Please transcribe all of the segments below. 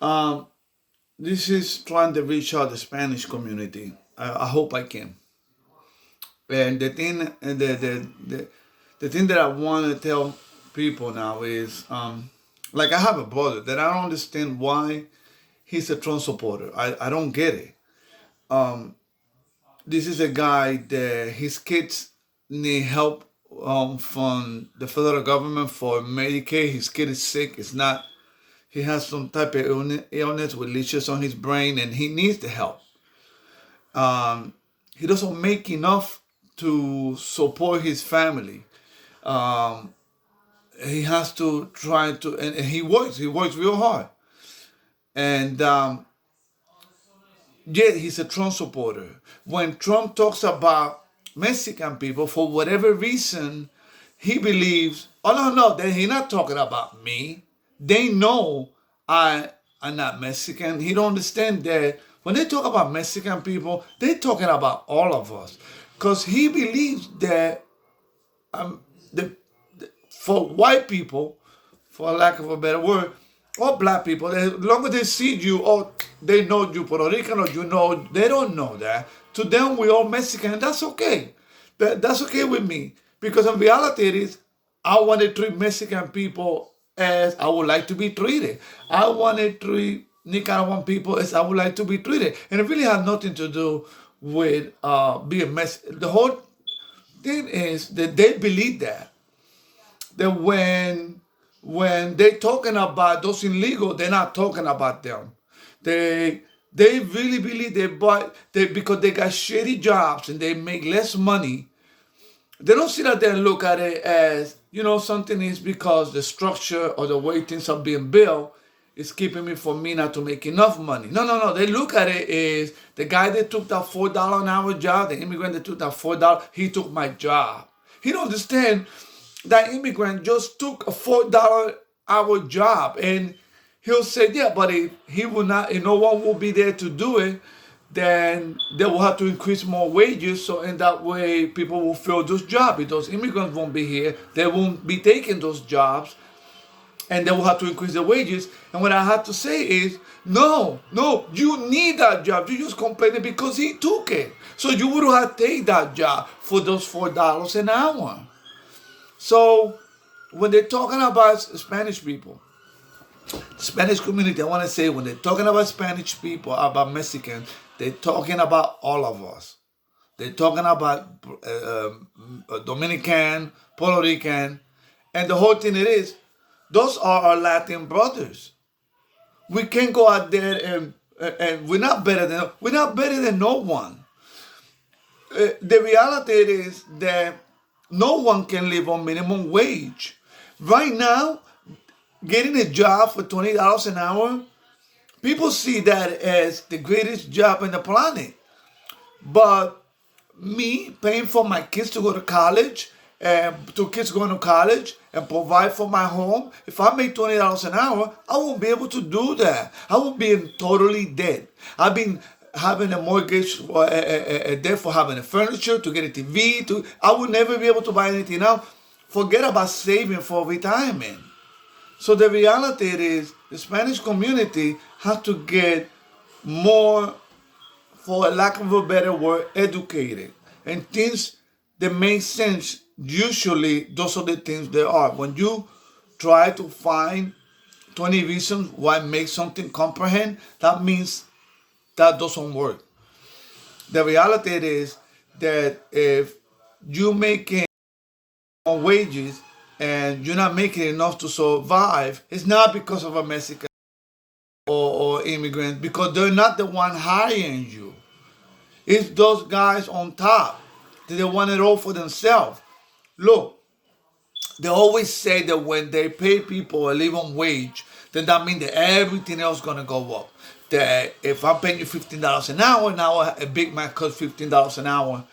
Um, this is trying to reach out the Spanish community. I hope I can. And the thing that I want to tell people now is, like I have a brother that I don't understand why he's a Trump supporter. I don't get it. Um, this is a guy that his kids need help from the federal government for Medicaid. His kid is sick. It's not. He has some type of illness with leeches on his brain, and he needs the help. Um, he doesn't make enough to support his family. Um, he has to try to, and he works. He works real hard, and yet he's a Trump supporter. When Trump talks about Mexican people, for whatever reason, he believes, oh no, that he's not talking about me. They know I'm not Mexican. He don't understand that when they talk about Mexican people, they're talking about all of us. Because he believes that the for white people, for lack of a better word, or black people, as long as they see you or they know you Puerto Rican or you know, they don't know that. To them, we all Mexican, and that's okay. That's okay with me. Because in reality, it is, I want to treat Mexican people as I would like to be treated. I want to treat Nicaraguan people as I would like to be treated. And it really has nothing to do with being Mexican. The whole thing is that they believe that when they talking about those illegal, they're not talking about them. They they really believe they because they got shitty jobs and they make less money. They don't sit out there and look at it as, something is because the structure or the way things are being built is keeping me from me not to make enough money. No, no, no. They look at it as the guy that took that $4 an hour job, the immigrant that took that $4, he took my job. He don't understand that immigrant just took a $4 hour job, and he'll say, yeah, but if he will not, if no one will be there to do it, then they will have to increase more wages. So in that way, people will fill those jobs. If those immigrants won't be here, they won't be taking those jobs, and they will have to increase the wages. And what I have to say is, no, no, you need that job. You just complaining because he took it. So you would have taken that job for those $4 an hour. So when they're talking about Spanish people, Spanish community, I want to say when they're talking about Spanish people, about Mexicans, they're talking about all of us. They're talking about Dominican, Puerto Rican, and the whole thing it is, those are our Latin brothers. We can't go out there and we're not better than no one. The reality is that no one can live on minimum wage. Right now, getting a job for $20 an hour, people see that as the greatest job in the planet. But me paying for my kids to go to college and two kids going to college and provide for my home, if I make $20 an hour, I won't be able to do that. I will be in totally debt. I've been having a mortgage or a debt for having a furniture, to get a TV, I will never be able to buy anything else. Forget about saving for retirement. So the reality is the Spanish community has to get more, for a lack of a better word, educated. And things that make sense, usually those are the things they are. When you try to find 20 reasons why make something comprehend, that means that doesn't work. The reality is that if you making more wages and you're not making enough to survive, it's not because of a Mexican or immigrant, because they're not the one hiring you. It's those guys on top that they want it all for themselves. Look, they always say that when they pay people a living wage, then that means that everything else is gonna go up. That if I'm paying you $15 an hour, now a Big Mac costs $15 an hour.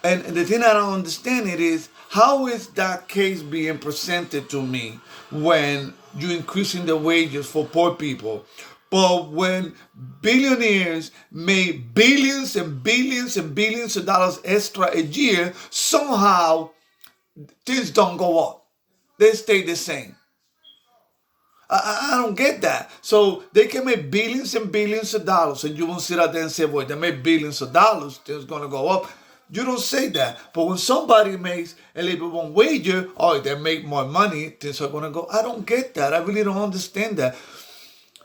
And the thing I don't understand it is, how is that case being presented to me when you're increasing the wages for poor people? But when billionaires make billions and billions and billions of dollars extra a year, somehow things don't go up. They stay the same. I don't get that. So they can make billions and billions of dollars, and you won't sit out there and say, "Boy, they make billions of dollars, it's gonna go up." You don't say that. But when somebody makes a little bit one wager, oh, they make more money, things are gonna go. I don't get that. I really don't understand that.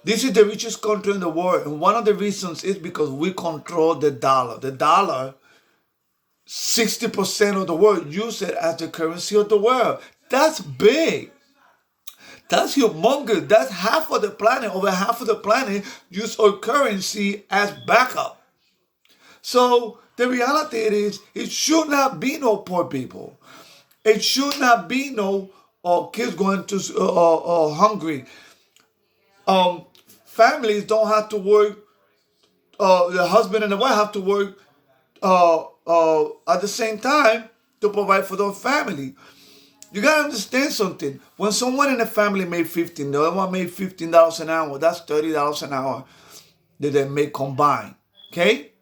This is the richest country in the world, and one of the reasons is because we control the dollar. The dollar, 60% of the world use it as the currency of the world. That's big. That's humongous. That's half of the planet. Over half of the planet use our currency as backup. So the reality is, it should not be no poor people. It should not be no kids going to hungry. Um, Families don't have to work. The husband and the wife have to work at the same time to provide for their family. You gotta understand something. When someone in the family made 15, the other one made $15 an hour. That's $30 an hour that they make combined. Okay?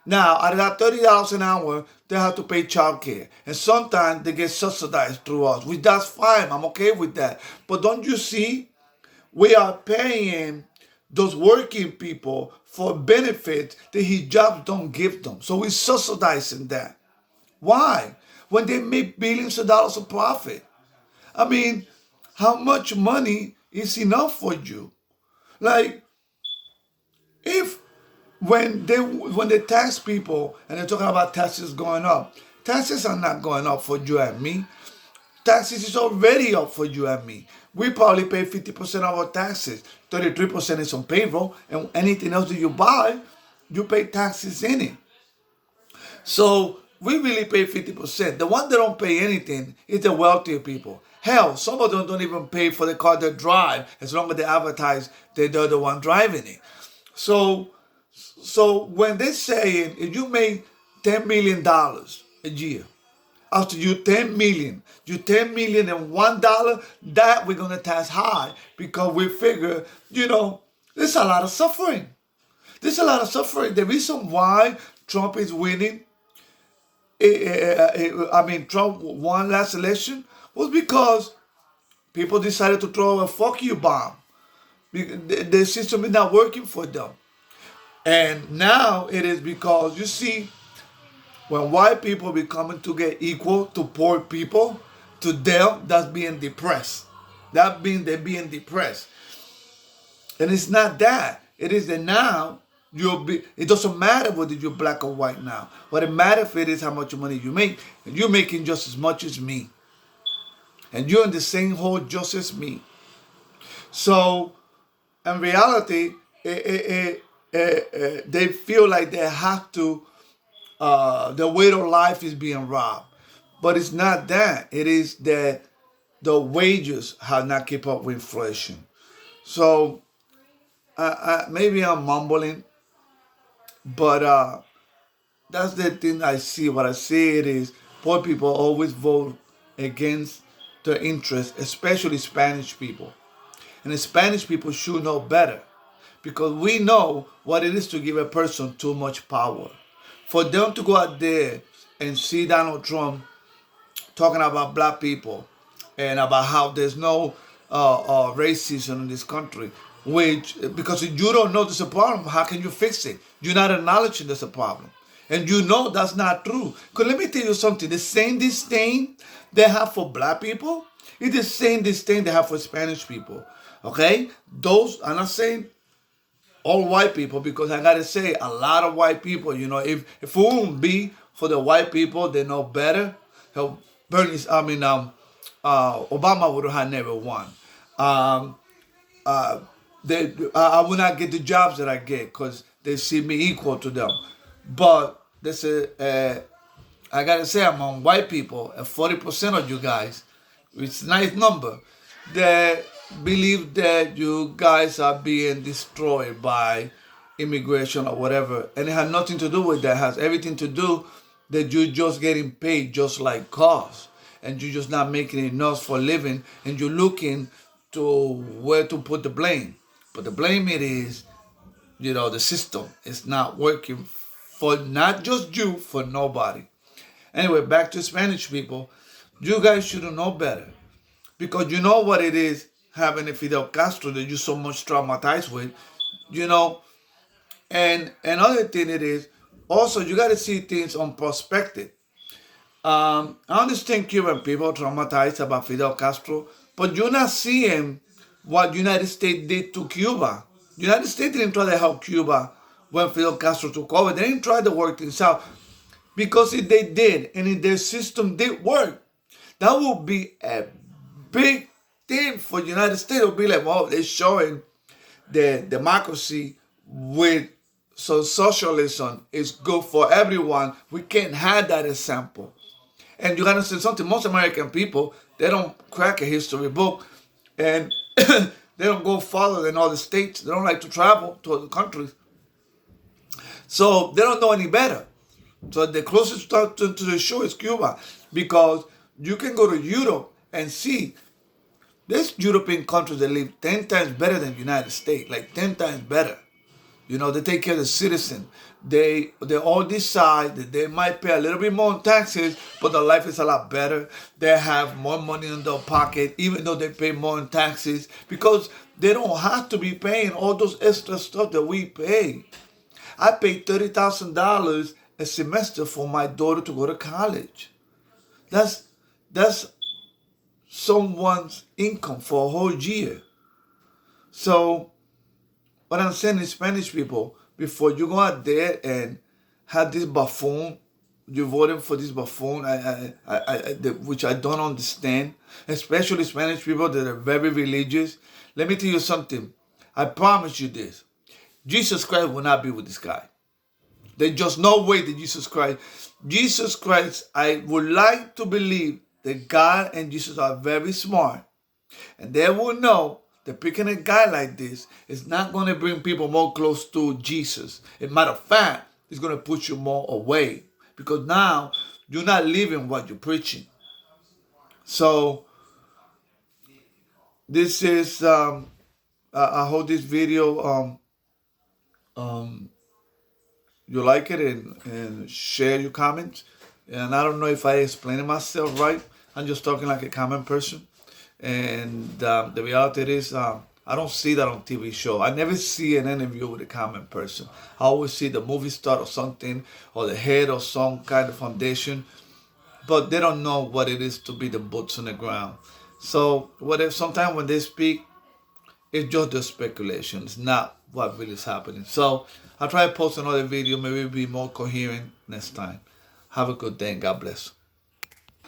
Now, out of that $30 an hour, they have to pay child care. And sometimes they get subsidized through us, which that's fine. I'm okay with that. But don't you see? We are paying those working people for benefits that his jobs don't give them. So we're subsidizing that. Why? When they make billions of dollars of profit. I mean, how much money is enough for you? Like, if when they tax people and they're talking about taxes going up, taxes are not going up for you and me. Taxes is already up for you and me. We probably pay 50% of our taxes. 33% is on payroll, and anything else that you buy, you pay taxes in it. So we really pay 50%. The one that don't pay anything is the wealthier people. Hell, some of them don't even pay for the car they drive as long as they advertise that they're the one driving it. So when they're saying if you make $10 million a year, after you 10 million, you 10 million and $1, that we're gonna tax high because we figure, there's a lot of suffering. There's a lot of suffering. The reason why Trump is winning, Trump won last election was because people decided to throw a fuck you bomb. The system is not working for them. And now it is because, you see, when white people be coming to get equal to poor people, to them, that's being depressed. That means they're being depressed. And it's not that. It is that now, it doesn't matter whether you're black or white now. What it matters is how much money you make. And you're making just as much as me. And you're in the same hole just as me. So, in reality, they feel like they have to, the way of life is being robbed. But it's not that. It is that the wages have not kept up with inflation. So maybe I'm mumbling, but that's the thing I see. What I see it is poor people always vote against their interests, especially Spanish people. And the Spanish people should know better because we know what it is to give a person too much power. For them to go out there and see Donald Trump talking about black people and about how there's no racism in this country, because if you don't know there's a problem, how can you fix it? You're not acknowledging there's a problem. And you know that's not true. Because let me tell you something, the same disdain they have for black people is the same disdain they have for Spanish people. Okay? I'm not saying all white people, because I gotta say a lot of white people, if it wouldn't be for the white people, they know better. Obama would have never won. I would not get the jobs that I get because they see me equal to them. But I gotta say, among white people, 40% of you guys, it's a nice number, that believe that you guys are being destroyed by immigration or whatever. And it has nothing to do with that. It has everything to do that you're just getting paid just like cars. And you're just not making enough for a living. And you're looking to where to put the blame. But the blame it is, the system is not working for not just you, for nobody. Anyway, back to Spanish people. You guys should know better. Because you know what it is. having a Fidel Castro that you're so much traumatized with, you know. And another thing it is, also you got to see things on perspective. I understand Cuban people traumatized about Fidel Castro, but you're not seeing what United States did to Cuba. United States didn't try to help Cuba when Fidel Castro took over. They didn't try to work things out, because if they did and if their system did work, that would be a big thing for the United States. It would be like, well, they're showing the democracy with, so socialism is good for everyone. We can't have that example. And you gotta say something. Most American people, they don't crack a history book, and they don't go farther than other states. They don't like to travel to other countries, so they don't know any better. So the closest to the show is Cuba, because you can go to Europe and see there's European countries that live 10 times better than the United States, like 10 times better. You know, they take care of the citizen. They all decide that they might pay a little bit more in taxes, but their life is a lot better. They have more money in their pocket, even though they pay more in taxes, because they don't have to be paying all those extra stuff that we pay. I paid $30,000 a semester for my daughter to go to college. That's someone's income for a whole year. So what I'm saying is, Spanish people, before you go out there and have this buffoon, you voted for this buffoon, which I don't understand, especially Spanish people that are very religious. Let me tell you something. I promise you this. Jesus Christ will not be with this guy. There's just no way that Jesus Christ, I would like to believe that God and Jesus are very smart. And they will know that picking a guy like this is not going to bring people more close to Jesus. As a matter of fact, it's going to push you more away, because now you're not living what you're preaching. So this is, I hope this video, you like it, and share your comments. And I don't know if I explained myself right. I'm just talking like a common person. And the reality is, I don't see that on TV show. I never see an interview with a common person. I always see the movie star or something, or the head of some kind of foundation, but they don't know what it is to be the boots on the ground. So whatever, sometimes when they speak, it's just the speculation. It's not what really is happening. So I'll try to post another video, maybe be more coherent next time. Have a good day and God bless.